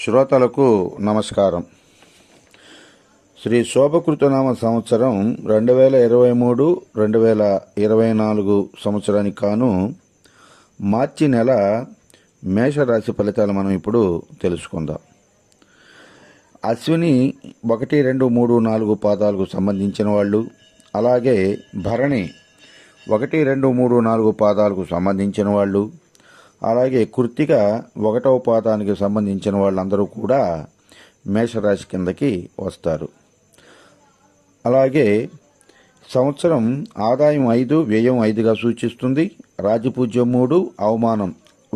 శ్రోతలకు నమస్కారం. శ్రీ శోభకృతనామ సంవత్సరం 2023-2024 సంవత్సరానికి కాను మార్చి నెల మేషరాశి ఫలితాలు మనం ఇప్పుడు తెలుసుకుందాం. అశ్విని 1, 2, 3, 4 పాదాలకు సంబంధించిన వాళ్ళు, అలాగే భరణి 1, 2, 3, 4 పాదాలకు సంబంధించిన వాళ్ళు, అలాగే కృత్తిక 1వ పాదానికి సంబంధించిన వాళ్ళందరూ కూడా మేషరాశి కిందకి వస్తారు. అలాగే సంవత్సరం ఆదాయం 5, వ్యయం 5గా సూచిస్తుంది. రాజపూజ్యం 3, అవమానం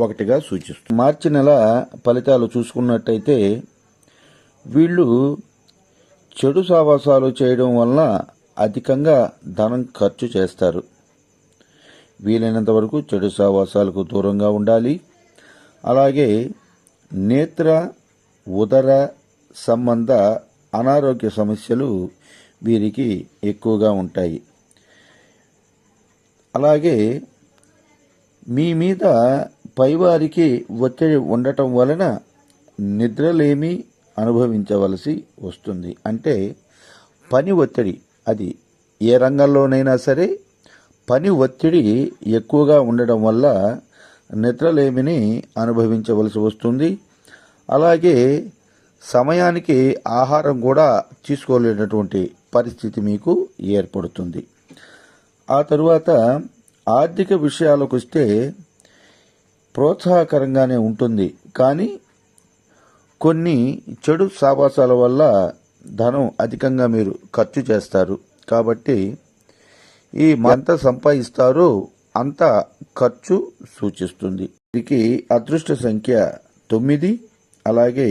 1గా సూచిస్తుంది. మార్చి నెల ఫలితాలు చూసుకున్నట్టయితే వీళ్ళు చెడు సావాసాలు చేయడం వలన అధికంగా ధనం ఖర్చు చేస్తారు. వీలైనంత వరకు చెడు సావాసాలకు దూరంగా ఉండాలి. అలాగే నేత్ర ఉదర సంబంధ అనారోగ్య సమస్యలు వీరికి ఎక్కువగా ఉంటాయి. అలాగే మీ మీద పైవారికి ఒత్తిడి ఉండటం వలన నిద్రలేమి అనుభవించవలసి వస్తుంది. అంటే పని ఒత్తిడి, అది ఏ రంగంలోనైనా సరే పని ఒత్తిడి ఎక్కువగా ఉండడం వల్ల నిద్రలేమిని అనుభవించవలసి వస్తుంది. అలాగే సమయానికి ఆహారం కూడా తీసుకోలేనటువంటి పరిస్థితి మీకు ఏర్పడుతుంది. ఆ తరువాత ఆర్థిక విషయాలకు వస్తే ప్రోత్సాహకరంగానే ఉంటుంది, కానీ కొన్ని చెడు సావాసాల వల్ల ధనం అధికంగా మీరు ఖర్చు చేస్తారు. కాబట్టి ఎంత సంపాదిస్తారో అంత ఖర్చు సూచిస్తుంది. వీరికి అదృష్ట సంఖ్య 9, అలాగే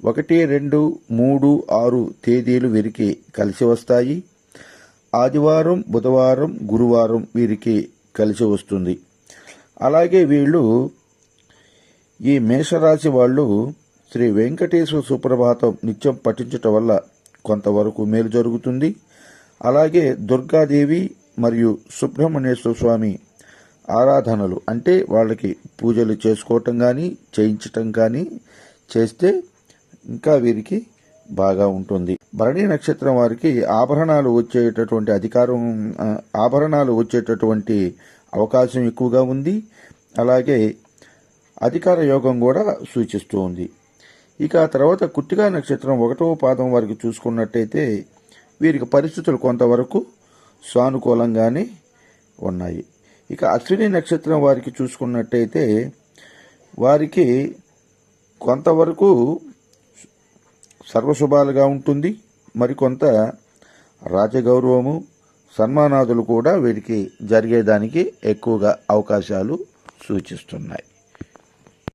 1, 2, 3, 6 తేదీలు వీరికి కలిసి వస్తాయి. ఆదివారం, బుధవారం, గురువారం వీరికి కలిసి వస్తుంది. అలాగే వీళ్ళు ఈ మేషరాశి వాళ్ళు శ్రీ వెంకటేశ్వర సుప్రభాతం నిత్యం పఠించటం వల్ల కొంతవరకు మేలు జరుగుతుంది. అలాగే దుర్గాదేవి మరియు సుబ్రహ్మణ్యేశ్వర స్వామి ఆరాధనలు, అంటే వాళ్ళకి పూజలు చేసుకోవటం కానీ చేయించటం కానీ చేస్తే ఇంకా వీరికి బాగా ఉంటుంది. భరణి నక్షత్రం వారికి ఆభరణాలు వచ్చేటటువంటి అవకాశం ఎక్కువగా ఉంది. అలాగే అధికార యోగం కూడా సూచిస్తూ ఉంది. ఇక తర్వాత కృత్తికా నక్షత్రం 1వ పాదం వారికి చూసుకున్నట్టయితే వీరికి పరిస్థితులు కొంతవరకు సానుకూలంగానే ఉన్నాయి. ఇక అశ్విని నక్షత్రం వారికి చూసుకున్నట్టయితే వారికి కొంతవరకు సర్వశుభాలుగా ఉంటుంది. మరికొంత రాజగౌరవము, సన్మానాదులు కూడా వీరికి జరిగేదానికి ఎక్కువగా అవకాశాలు సూచిస్తున్నాయి.